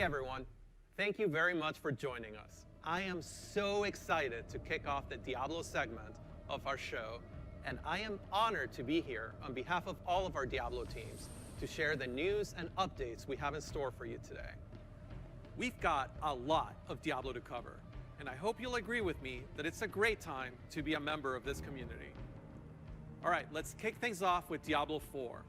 Hey everyone, thank you very much for joining us. I am so excited to kick off the Diablo segment of our show, and I am honored to be here on behalf of all of our Diablo teams to share the news and updates we have in store for you today. We've got a lot of Diablo to cover, and I hope you'll agree with me that it's a great time to be a member of this community. All right, let's kick things off with Diablo IV.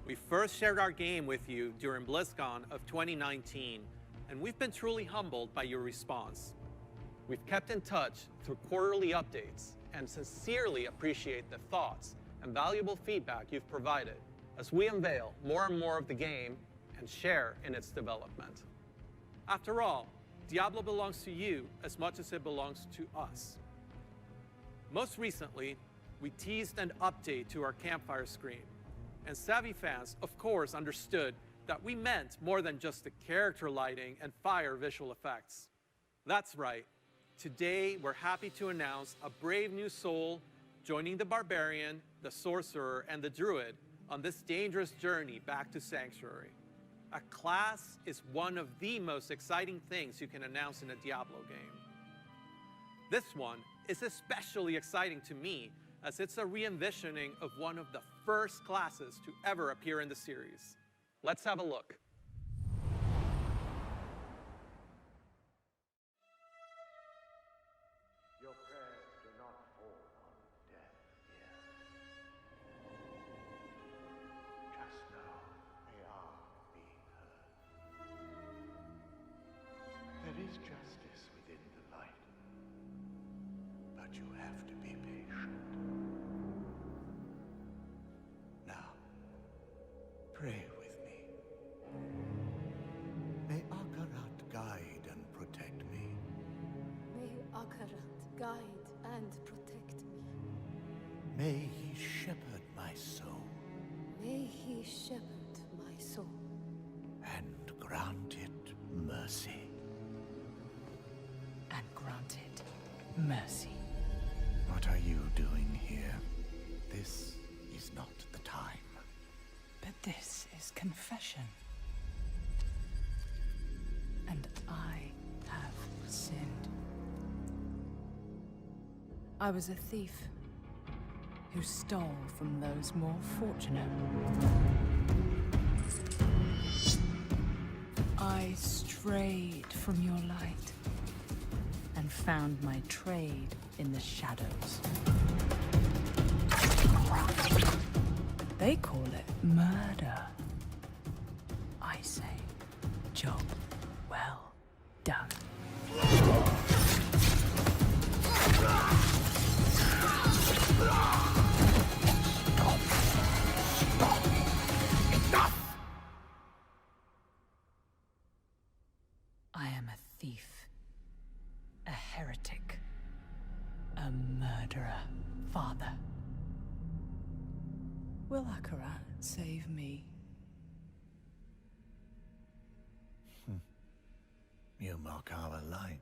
We first shared our game with you during BlizzCon of 2019, and we've been truly humbled by your response. We've kept in touch through quarterly updates and sincerely appreciate the thoughts and valuable feedback you've provided as we unveil more and more of the game and share in its development. After all, Diablo belongs to you as much as it belongs to us. Most recently, we teased an update to our campfire screen, and savvy fans, of course, understood that we meant more than just the character lighting and fire visual effects. That's right. Today, we're happy to announce a brave new soul joining the barbarian, the sorcerer, and the druid on this dangerous journey back to Sanctuary. A class is one of the most exciting things you can announce in a Diablo game. This one is especially exciting to me, as it's a re-envisioning of one of the first classes to ever appear in the series. Let's have a look. Your prayers do not fall on deaf ears. Just know they are being heard. There is justice within the light, but you have to be patient. Now, pray with me. May Akarat guide and protect me. May Akarat guide and protect me. May he shepherd my soul May he shepherd my soul and grant it mercy. And grant it mercy. What are you doing here? This is not the time. But this is confession. And I have sinned. I was a thief who stole from those more fortunate. I strayed from your light and found my trade in the shadows. They call it murder. I say, job well done. I am a thief, a heretic, a murderer, Father. Will Akarat save me? You mock our light.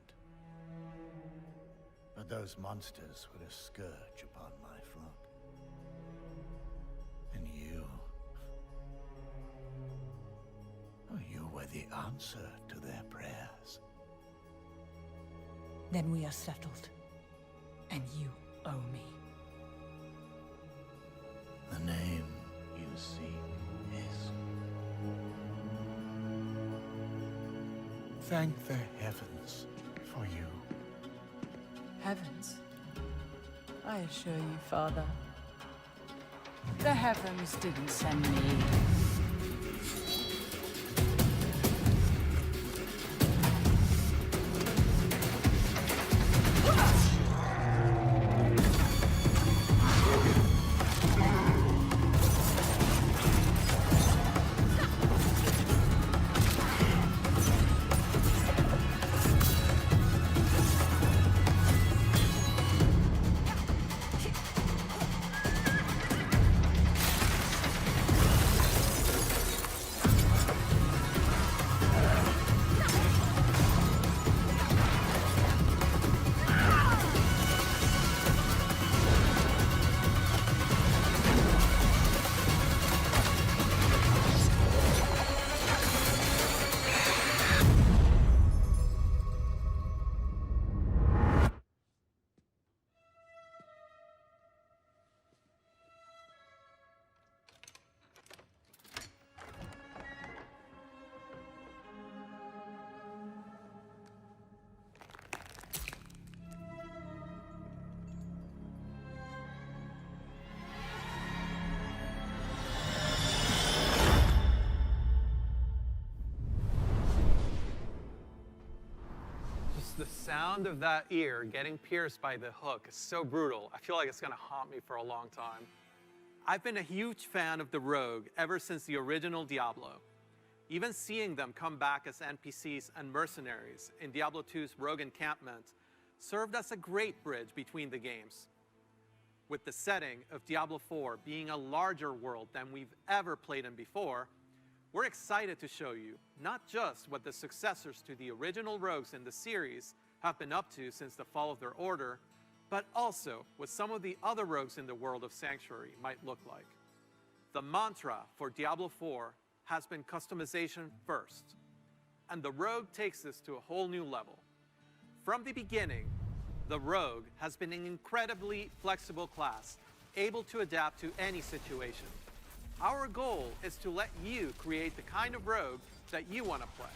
But those monsters were a scourge upon my flock. And you were the answer to their prayers. Then we are settled, and you owe me. The name you seek is... Thank the heavens for you. Heavens? I assure you, Father, the heavens didn't send me. Just the sound of that ear getting pierced by the hook is so brutal. I feel like it's gonna haunt me for a long time. I've been a huge fan of the Rogue ever since the original Diablo. Even seeing them come back as NPCs and mercenaries in Diablo II's Rogue Encampment served as a great bridge between the games. With the setting of Diablo IV being a larger world than we've ever played in before, we're excited to show you not just what the successors to the original rogues in the series have been up to since the fall of their order, but also what some of the other rogues in the world of Sanctuary might look like. The mantra for Diablo IV has been customization first, and the Rogue takes this to a whole new level. From the beginning, the Rogue has been an incredibly flexible class, able to adapt to any situation. Our goal is to let you create the kind of rogue that you want to play.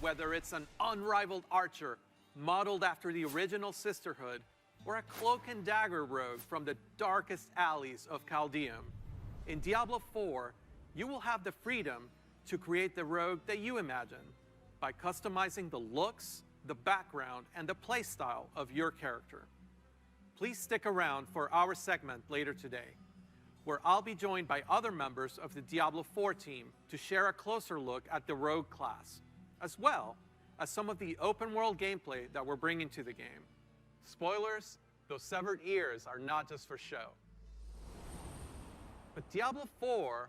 Whether it's an unrivaled archer modeled after the original Sisterhood, or a cloak and dagger rogue from the darkest alleys of Chaldeum, in Diablo IV, you will have the freedom to create the rogue that you imagine by customizing the looks, the background, and the playstyle of your character. Please stick around for our segment later today, where I'll be joined by other members of the Diablo IV team to share a closer look at the Rogue class, as well as some of the open world gameplay that we're bringing to the game. Spoilers, those severed ears are not just for show. But Diablo IV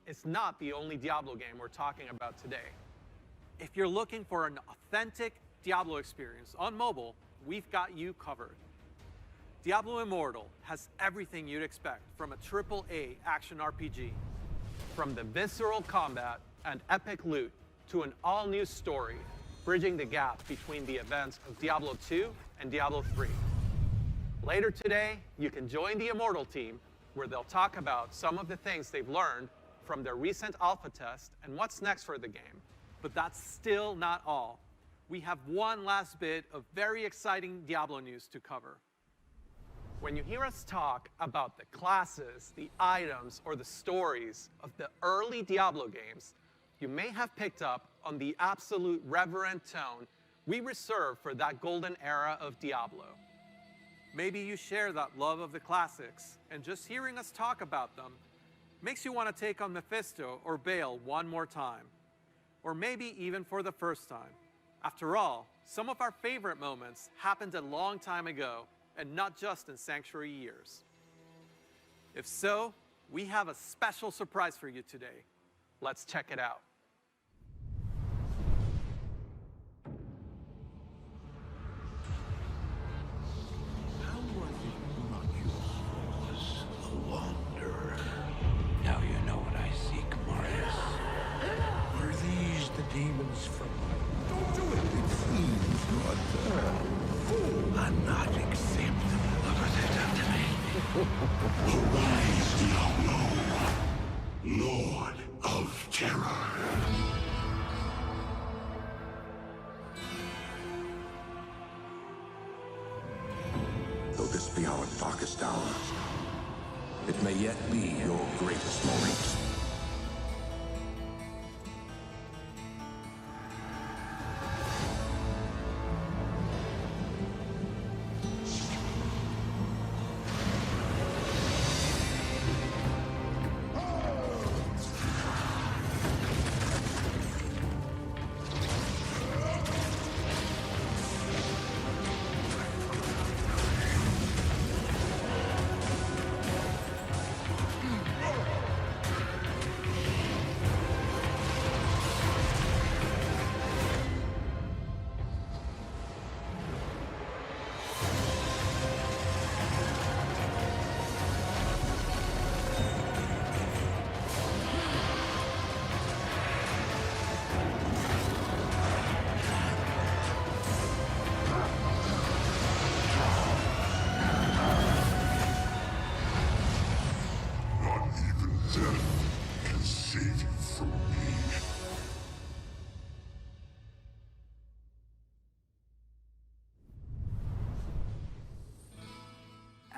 is not the only Diablo game we're talking about today. If you're looking for an authentic Diablo experience on mobile, we've got you covered. Diablo Immortal has everything you'd expect from a AAA action RPG. From the visceral combat and epic loot to an all-new story, bridging the gap between the events of Diablo II and Diablo III. Later today, you can join the Immortal team, where they'll talk about some of the things they've learned from their recent alpha test and what's next for the game. But that's still not all. We have one last bit of very exciting Diablo news to cover. When you hear us talk about the classes, the items, or the stories of the early Diablo games, you may have picked up on the absolute reverent tone we reserve for that golden era of Diablo. Maybe you share that love of the classics, and just hearing us talk about them makes you want to take on Mephisto or Baal one more time, or maybe even for the first time. After all, some of our favorite moments happened a long time ago, and not just in Sanctuary years. If so, we have a special surprise for you today. Let's check it out. How was it not yours, a wanderer? Now you know what I seek, Marius. Were these the demons from... Don't do it! It seems you are turned. I'm not exempt. Look what they've done to me. Arise, Diablo, Lord of Terror. Though this be our darkest hour, it may yet be your greatest moment.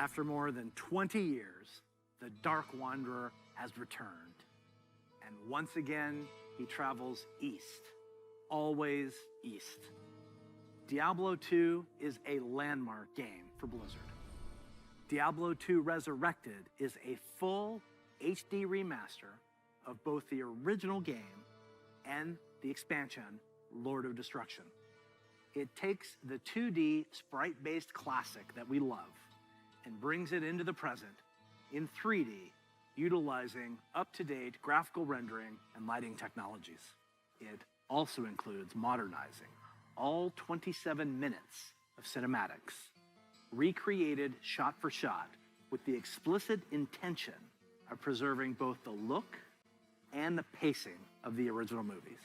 After more than 20 years, the Dark Wanderer has returned. And once again, he travels east. Always east. Diablo II is a landmark game for Blizzard. Diablo II Resurrected is a full HD remaster of both the original game and the expansion, Lord of Destruction. It takes the 2D sprite-based classic that we love and brings it into the present in 3D, utilizing up-to-date graphical rendering and lighting technologies. It also includes modernizing all 27 minutes of cinematics, recreated shot for shot with the explicit intention of preserving both the look and the pacing of the original movies.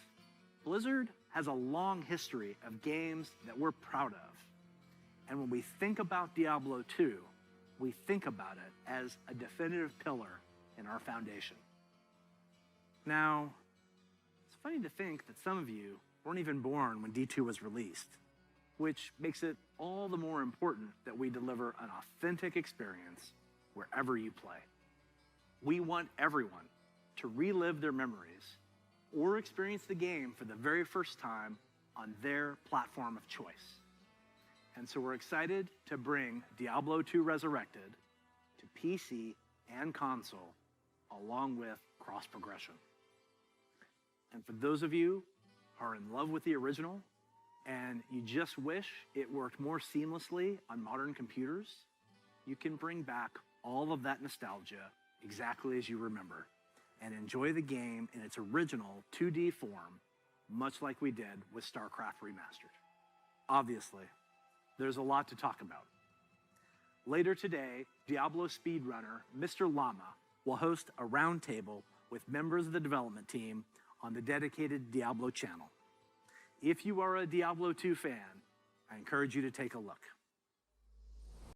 Blizzard has a long history of games that we're proud of. And when we think about Diablo II, we think about it as a definitive pillar in our foundation. Now, it's funny to think that some of you weren't even born when D2 was released, which makes it all the more important that we deliver an authentic experience wherever you play. We want everyone to relive their memories or experience the game for the very first time on their platform of choice. And so we're excited to bring Diablo II Resurrected to PC and console, along with cross-progression. And for those of you who are in love with the original and you just wish it worked more seamlessly on modern computers, you can bring back all of that nostalgia exactly as you remember and enjoy the game in its original 2D form, much like we did with StarCraft Remastered. Obviously, there's a lot to talk about. Later today, Diablo speedrunner Mr. Llama will host a roundtable with members of the development team on the dedicated Diablo channel. If you are a Diablo 2 fan, I encourage you to take a look.